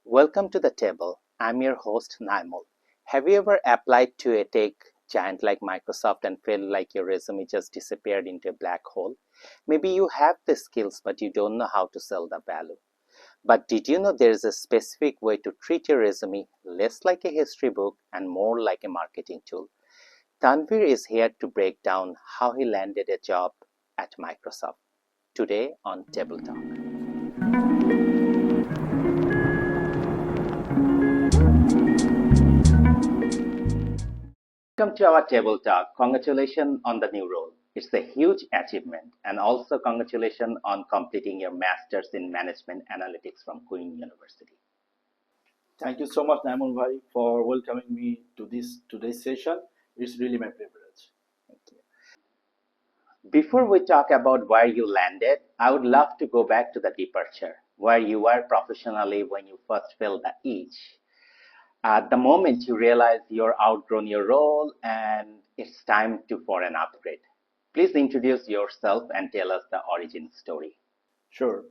Welcome to the table. I'm your host, Naimul. Have you ever applied to a tech giant like Microsoft and felt like your resume just disappeared into a black hole? Maybe you have the skills, but you don't know how to sell the value. But did you know there's a specific way to treat your resume less like a history book and more like a marketing tool? Tanveer is here to break down how he landed a job at Microsoft. Today on Table Talk. Welcome to our table talk. Congratulations on the new role. It's a huge achievement, and also congratulations on completing your master's in management analytics from Queen University. Thank you so much, Naimul Bhai, for welcoming me to this today's session. It's really my privilege. Thank you. Before we talk about where you landed, I would love to go back to the departure, where you were professionally when you first felt the itch. At the moment you realize you're outgrown your role and it's time for an upgrade. Please introduce yourself and tell us the origin story. Sure.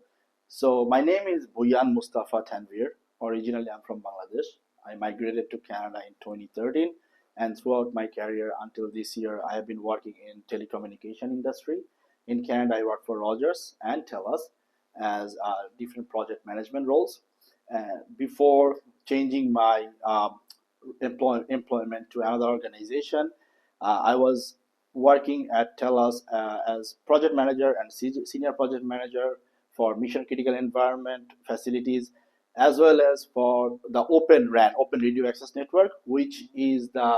So my name is Buyan Mustafa Tanveer. Originally, I'm from Bangladesh. I migrated to Canada in 2013, and throughout my career until this year, I have been working in telecommunication industry. In Canada, I work for Rogers and TELUS as different project management roles. Before changing my employment to another organization, I was working at TELUS as project manager and senior project manager for mission critical environment facilities, as well as for the Open RAN, Open Radio Access Network, which is the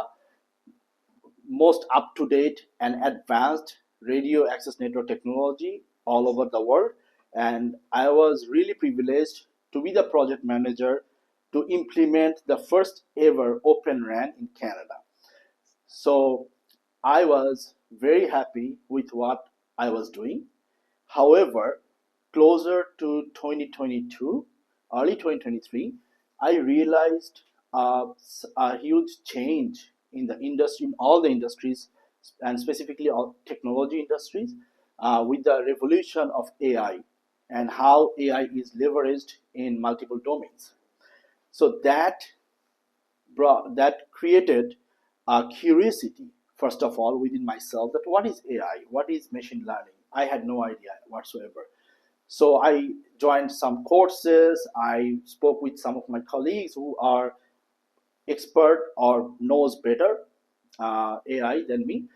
most up to date and advanced radio access network technology all over the world. And I was really privileged to be the project manager to implement the first ever Open RAN in Canada. So I was very happy with what I was doing. However, closer to 2022, early 2023, I realized a huge change in the industry, in all the industries, and specifically all technology industries, with the revolution of AI and how AI is leveraged in multiple domains. So that created a curiosity, first of all, within myself, that what is AI, what is machine learning. I had no idea whatsoever. So I joined some courses. I spoke with some of my colleagues who are expert or knows better AI than me,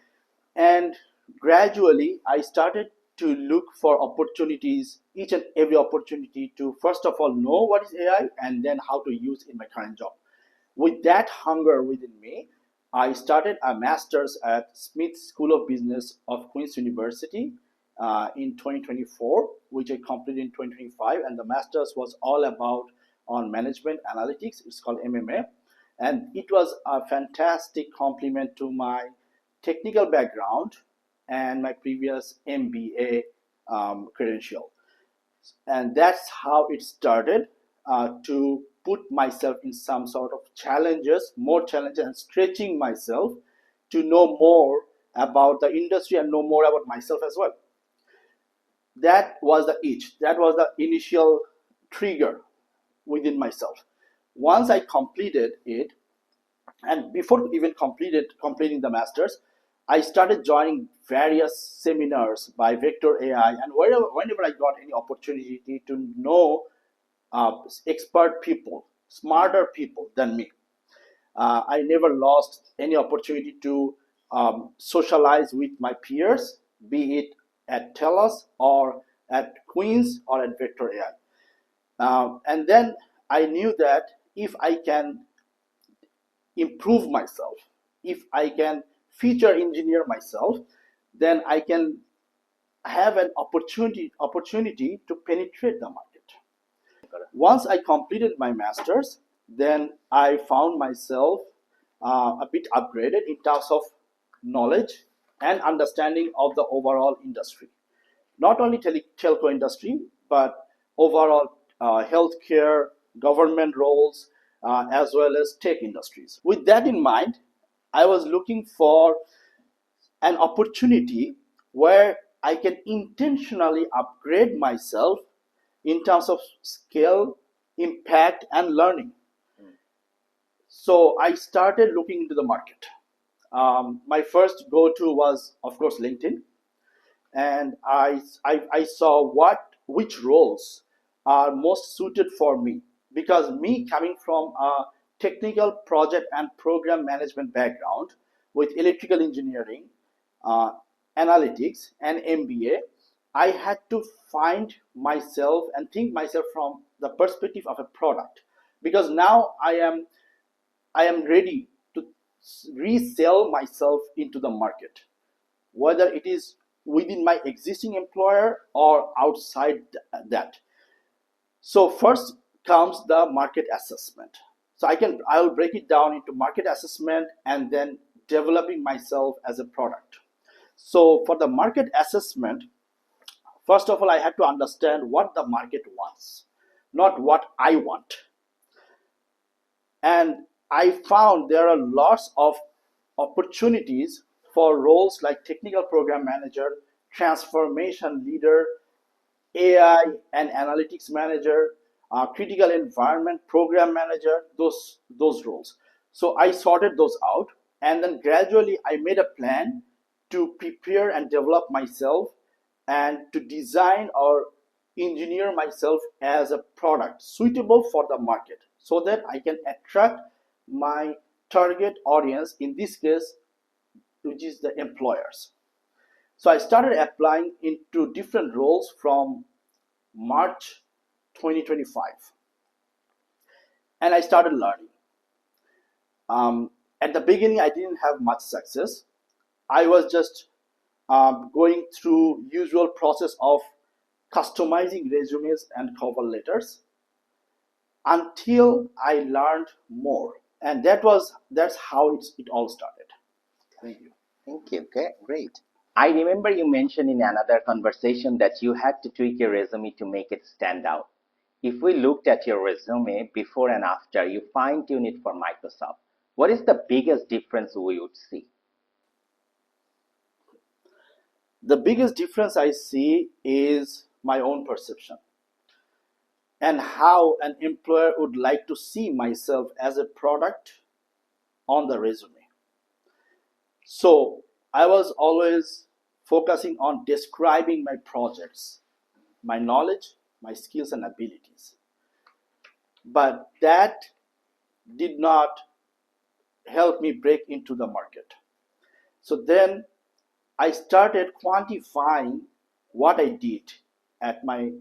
and gradually I started to look for opportunities, each and every opportunity, to first of all know what is AI and then how to use in my current job. With that hunger within me, I started a master's at Smith School of Business of Queen's University in 2024, which I completed in 2025. And the master's was all about on management analytics. It's called MMA. And it was a fantastic complement to my technical background and my previous MBA credential. And that's how it started, to put myself in some sort of challenges, more challenges, and stretching myself to know more about the industry and know more about myself as well. That was the itch, that was the initial trigger within myself. Once I completed it, and before even completing the masters, I started joining various seminars by Vector AI, and whenever I got any opportunity to know expert people, smarter people than me, I never lost any opportunity to socialize with my peers, be it at TELUS or at Queens or at Vector AI. And then I knew that if I can improve myself, if I can feature engineer myself, then I can have an opportunity to penetrate the market. Once I completed my master's, then I found myself a bit upgraded in terms of knowledge and understanding of the overall industry. Not only telco industry, but overall healthcare, government roles, as well as tech industries. With that in mind, I was looking for an opportunity where I can intentionally upgrade myself in terms of skill impact, and learning. So I started looking into the market. My first go-to was, of course, LinkedIn, and I saw which roles are most suited for me, because me coming from a technical project and program management background with electrical engineering, uh, analytics, and MBA, I had to find myself and think myself from the perspective of a product, because now I am ready to resell myself into the market, whether it is within my existing employer or outside that. So first comes the market assessment. So I will break it down into market assessment and then developing myself as a product. So for the market assessment, first of all, I had to understand what the market wants, not what I want. And I found there are lots of opportunities for roles like technical program manager, transformation leader, AI and analytics manager, critical environment program manager, those roles. So I sorted those out, and then gradually I made a plan to prepare and develop myself, and to design or engineer myself as a product suitable for the market, so that I can attract my target audience, in this case, which is the employers. So I started applying into different roles from March 2025, and I started learning. At the beginning, I didn't have much success. I was just going through usual process of customizing resumes and cover letters until I learned more, and that's how it all started. Thank you. Thank you. Okay, great. I remember you mentioned in another conversation that you had to tweak your resume to make it stand out. If we looked at your resume before and after you fine tune it for Microsoft, what is the biggest difference we would see? The biggest difference I see is my own perception, and how an employer would like to see myself as a product on the resume. So I was always focusing on describing my projects, my knowledge, my skills, and abilities. But that did not help me break into the market. So then I started quantifying what I did at my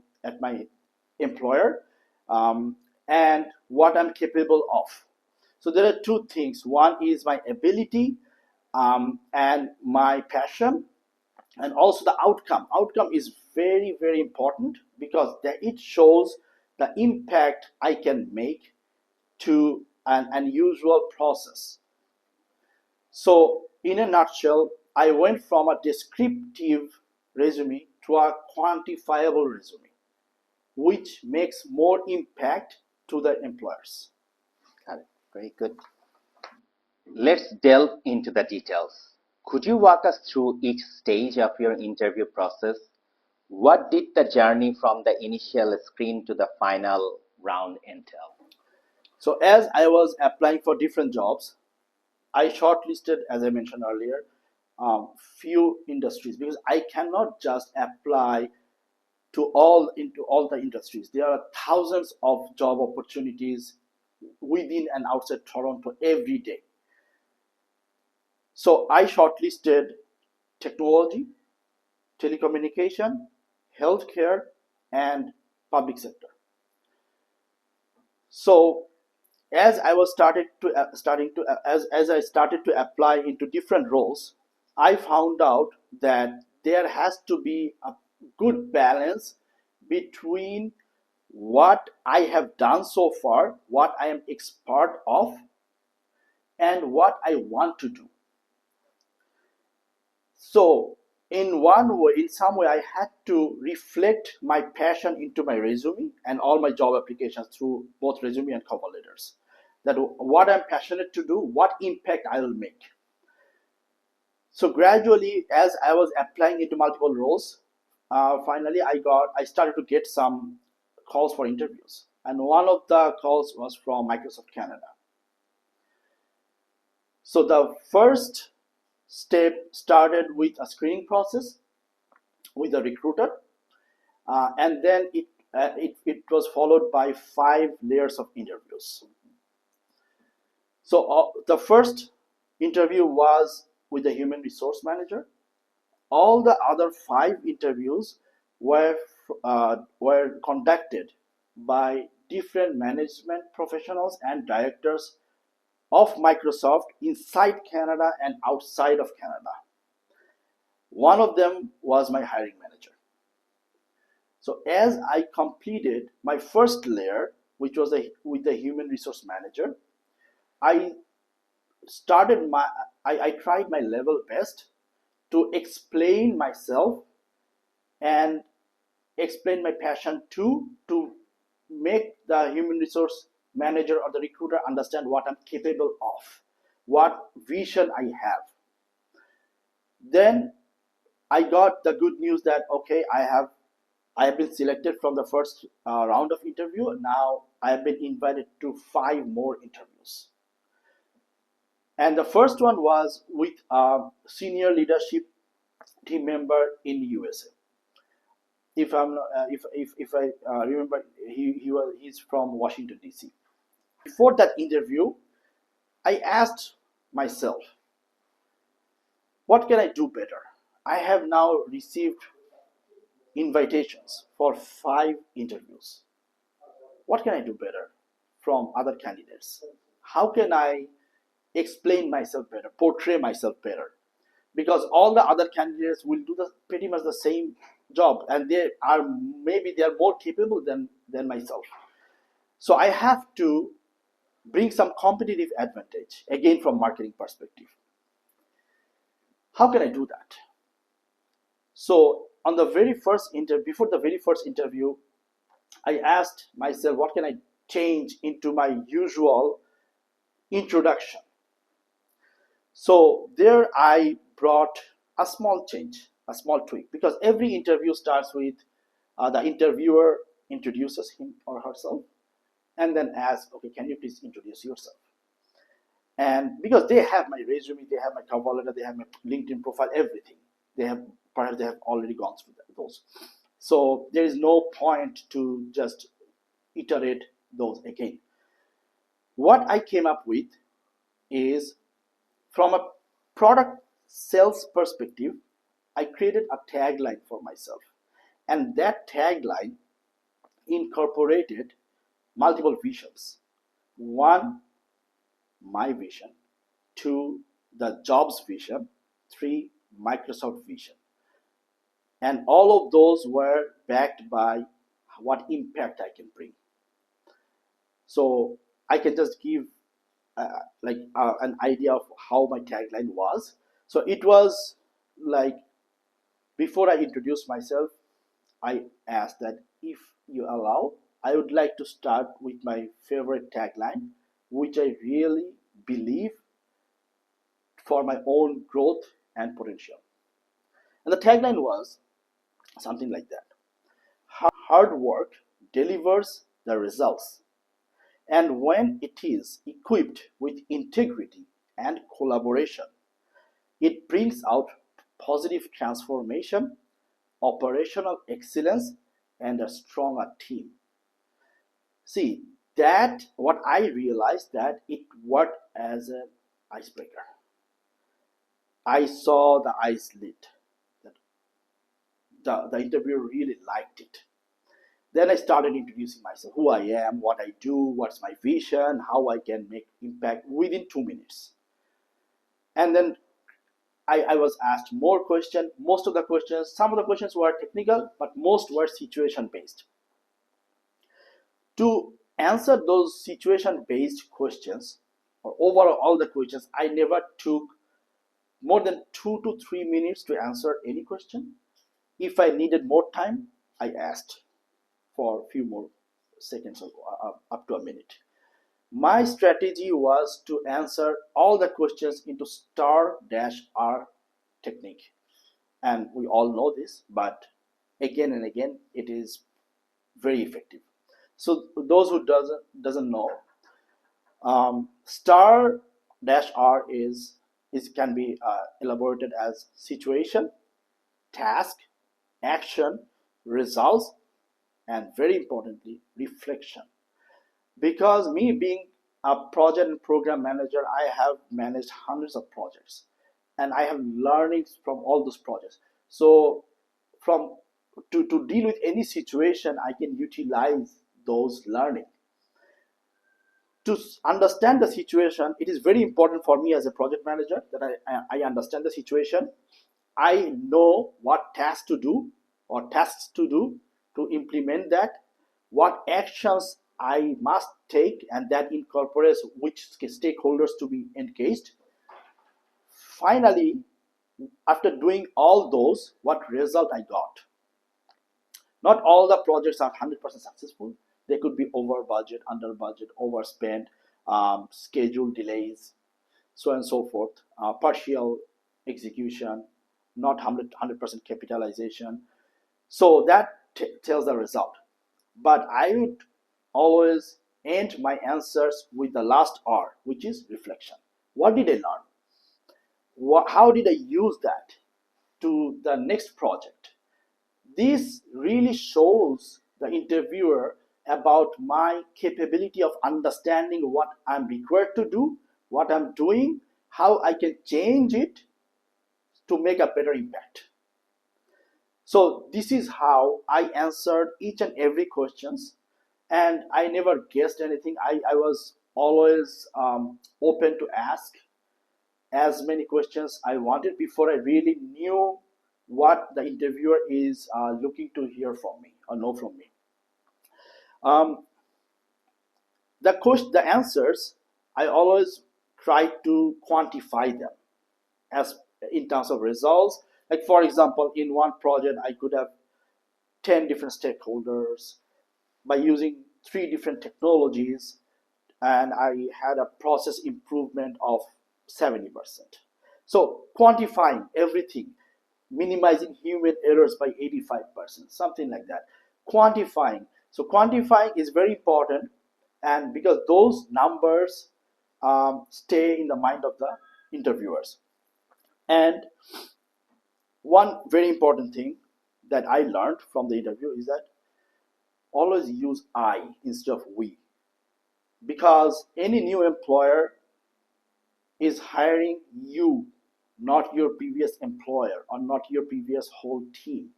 employer, and what I'm capable of. So there are two things. One is my ability, and my passion, and also the outcome. Outcome is very, very important, because it shows the impact I can make to an unusual process. So in a nutshell, I went from a descriptive resume to a quantifiable resume, which makes more impact to the employers. Got it. Very good. Let's delve into the details. Could you walk us through each stage of your interview process? What did the journey from the initial screen to the final round entail? So as I was applying for different jobs, I shortlisted, as I mentioned earlier, few industries, because I cannot just apply into all the industries. There are thousands of job opportunities within and outside Toronto every day. So I shortlisted technology, telecommunication, healthcare, and public sector. So as I was starting to as I started to apply into different roles, I found out that there has to be a good balance between what I have done so far, what I am expert of, and what I want to do. So in some way, I had to reflect my passion into my resume and all my job applications through both resume and cover letters. That what I'm passionate to do, what impact I will make. So gradually, as I was applying into multiple roles, finally I started to get some calls for interviews. and one of the calls was from Microsoft Canada. So the first step started with a screening process with a recruiter, and then it was followed by 5 layers of interviews. So the first interview was with the human resource manager. All the other 5 interviews were conducted by different management professionals and directors of Microsoft inside Canada and outside of Canada. One of them was my hiring manager. So as I completed my first layer, which was with the human resource manager, I started my I tried my level best to explain myself and explain my passion to make the human resource manager or the recruiter understand what I'm capable of, what vision I have. Then I got the good news that okay, I have been selected from the first round of interview. Now I have been invited to 5 more interviews. And the first one was with a senior leadership team member in the USA. If I'm if I remember, he's from Washington D.C. Before that interview, I asked myself, what can I do better? I have now received invitations for 5 interviews. What can I do better from other candidates? How can I explain myself better, portray myself better? Because all the other candidates will do pretty much the same job, and they are more capable than myself. So I have to bring some competitive advantage again from marketing perspective. How can I do that? So on the very first interview, before the very first interview, I asked myself, what can I change into my usual introduction? So there I brought a small change, a small tweak, because every interview starts with the interviewer introduces him or herself and then asks, okay, can you please introduce yourself? And because they have my resume, they have my cover letter, they have my LinkedIn profile, everything. Perhaps they have already gone through those. So there is no point to just iterate those again. What I came up with is, from a product sales perspective, I created a tagline for myself. And that tagline incorporated multiple visions. One, my vision. Two, the job's vision. Three, Microsoft vision. And all of those were backed by what impact I can bring. So I can just give an idea of how my tagline was. So it was like, before I introduce myself, I asked that if you allow, I would like to start with my favorite tagline, which I really believe for my own growth and potential. And the tagline was something like that: hard work delivers the results. And when it is equipped with integrity and collaboration, it brings out positive transformation, operational excellence, and a stronger team. See, that what I realized, that it worked as an icebreaker. I saw the eyes lit. That the interviewer really liked it. Then I started introducing myself, who I am, what I do, what's my vision, how I can make impact within 2 minutes. And then I was asked more questions. Most of the questions, some of the questions were technical, but most were situation based. To answer those situation based questions, or overall all the questions, I never took more than 2 to 3 minutes to answer any question. If I needed more time, I asked for a few more seconds, or up to a minute. My strategy was to answer all the questions into star-R technique. And we all know this, but again and again, it is very effective. So those who doesn't know, star dash R is can be elaborated as situation, task, action, results, and very importantly, reflection. Because me being a project and program manager, I have managed hundreds of projects, and I have learnings from all those projects. So from to deal with any situation, I can utilize those learning to understand the situation. It is very important for me as a project manager that I understand the situation. I know what tasks to do or tasks to do to implement that, what actions I must take, and that incorporates which stakeholders to be engaged. Finally, after doing all those, what result I got. Not all the projects are 100% successful. They could be over budget, under budget, overspent, schedule delays, so on and so forth, partial execution, not 100% capitalization. So that tells the result. But I would always end my answers with the last R, which is reflection. What did I learn? How did I use that to the next project? This really shows the interviewer about my capability of understanding what I'm required to do, what I'm doing, how I can change it to make a better impact. So this is how I answered each and every questions, and I never guessed anything. I was always open to ask as many questions I wanted before I really knew what the interviewer is looking to hear from me or know from me. Um, the answers, I always try to quantify them as in terms of results. Like for example, in one project, I could have 10 different stakeholders by using three different technologies, and I had a process improvement of 70%. So quantifying everything, minimizing human errors by 85%, something like that. Quantifying. So quantifying is very important, and because those numbers stay in the mind of the interviewers. And one very important thing that I learned from the interview is that always use I instead of we, because any new employer is hiring you, not your previous employer or not your previous whole team.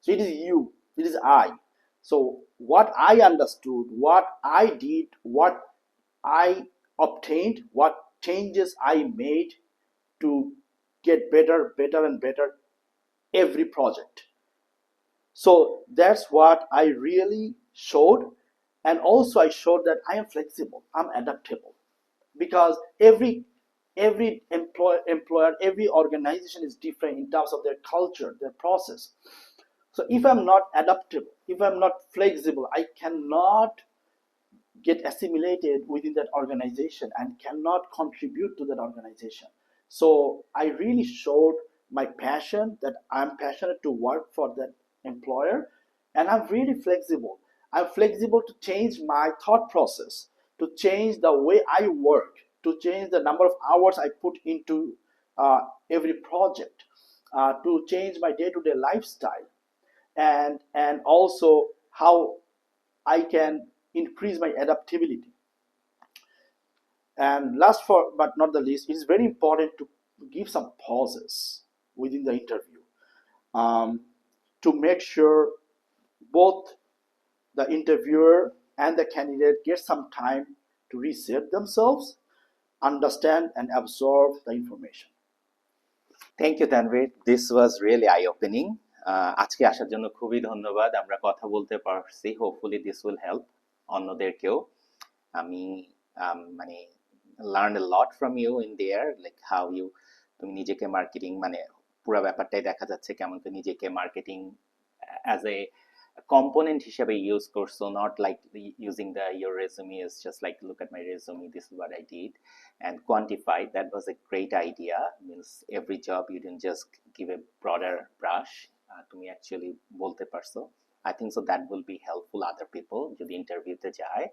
So it is you, it is I. So what I understood, what I did, what I obtained, what changes I made to get better, better, and better every project. So that's what I really showed. And also I showed that I am flexible, I'm adaptable, because every employer, every organization is different in terms of their culture, their process. So if I'm not adaptable, if I'm not flexible, I cannot get assimilated within that organization and cannot contribute to that organization. So I really showed my passion, that I'm passionate to work for that employer, and I'm really flexible. I'm flexible to change my thought process, to change the way I work, to change the number of hours I put into uh, every project, to change my day-to-day lifestyle, and also how I can increase my adaptability. And last for but not the least, it is very important to give some pauses within the interview, um, to make sure both the interviewer and the candidate get some time to reset themselves, understand and absorb the information. Thank you Tanvir, this was really eye opening. আজকে আসার জন্য খুবই ধন্যবাদ। আমরা কথা বলতে পারছি, hopefully this will help অন্যদেরকেও। আমি মানে learn a lot from you in there, like how you, তুমি নিজেকে মার্কেটিং মানে পুরো ব্যাপারটাই দেখা যাচ্ছে কেমন করে নিজেকে মার্কেটিং অ্যাজ এ component হিসেবে ইউজ করছো, not like using the your resume is just like look at my resume, this is what I did, and quantify. That was a great idea. Means every job you didn't just give a broader brush, তুমি actually বলতে পারছো। I think so that will be helpful other people যদি ইন্টারভিউতে যায়।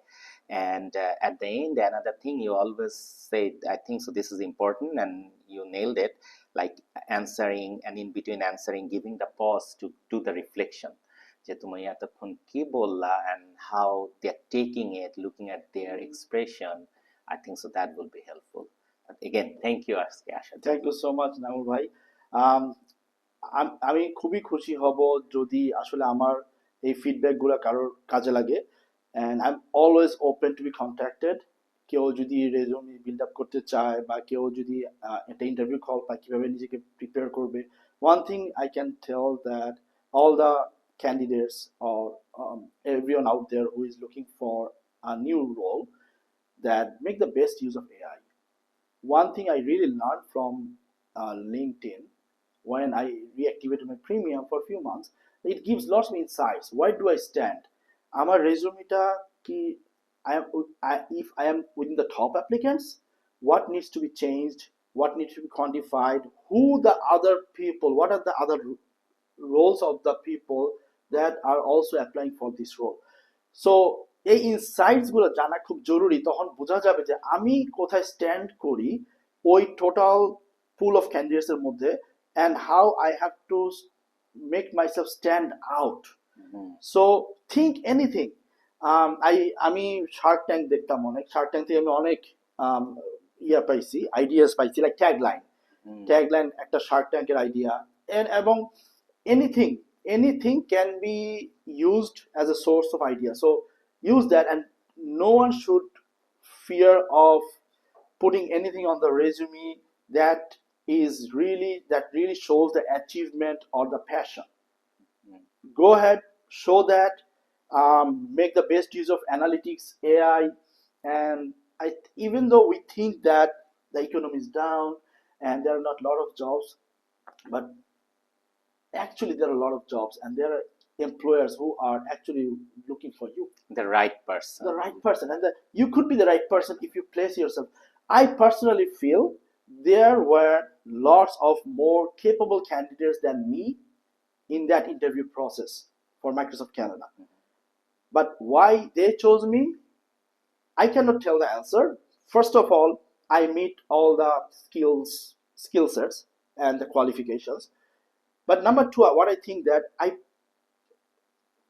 And at the end, another thing you always said, I think so this is important and you nailed it, like answering and in between answering, giving the pause to do the reflection. যে তুমি এতক্ষণ কি বললা and how they're taking it, looking at their expression. I think so that will be helpful. But again, thank you আজকে আসার জন্য। Thank you so much Namul ভাই। আমি খুবই খুশি হব যদি আসলে আমার এই ফিডব্যাকগুলো কারোর কাজে লাগে। And I am always open to B contacted. কেউ যদি রেজুমে বিল্ড আপ করতে চায় বা কেউ যদি একটা ইন্টারভিউ কল পায় কীভাবে নিজেকে প্রিপেয়ার করবে, one thing I can tell that all the candidates or everyone out there who is looking for a new role, that make the best use of AI. One thing I really learned from LinkedIn when I reactivated my premium for a few months, it gives lots of insights. Where do I stand? আমার রেজুমিটা কি if I am within the top applicants, what needs to be changed, what needs to be quantified, who the other people, what are the other roles of the people that are also applying for this role. So এই ইনসাইটসগুলো জানা খুব জরুরি, তখন বোঝা যাবে যে আমি কোথায় স্ট্যান্ড করি ওই টোটাল পুল অফ ক্যান্ডিডেটসের মধ্যে, and how I have to make myself stand out. So think anything. আমি শার্ক ট্যাঙ্ক দেখতাম অনেক, শার্ক ট্যাঙ্ক থেকে আমি অনেক পাইছি, আইডিয়াস পাইছি, লাইক ট্যাগলাইন একটা শার্ক ট্যাঙ্কের আইডিয়া, এবং anything can be used as a source of idea. So use that, and no one should fear of putting anything on the resume that really shows the achievement or the passion. Go ahead, show that. Make the best use of analytics, AI, and even though we think that the economy is down and there are not a lot of jobs, but actually there are a lot of jobs and there are employers who are actually looking for you, the right person, and you could be the right person if you place yourself. I personally feel there were lots of more capable candidates than me in that interview process for Microsoft Canada. But why they chose me, I cannot tell the answer. First of all, I meet all the skill sets and the qualifications. But number two, what I think that I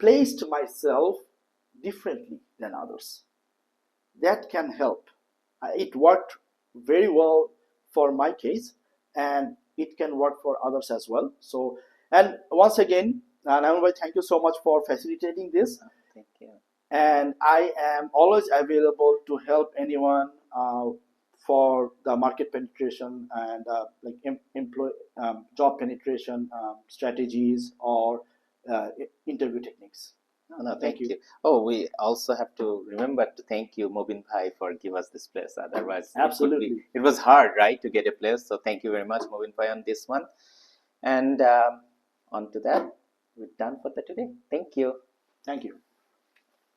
placed myself differently than others. That can help. It worked very well for my case, and it can work for others as well. So, and once again, Naimul, thank you so much for facilitating this. Thank you. And I am always available to help anyone for the market penetration and like job penetration strategies or interview techniques. No, thank you. Oh, we also have to remember to thank you, Mobin Bhai, for give us this place. Otherwise, Absolutely, it was hard, right, to get a place. So thank you very much, Mobin Bhai, on this one. And on to that, we're done for the today. Thank you. Thank you.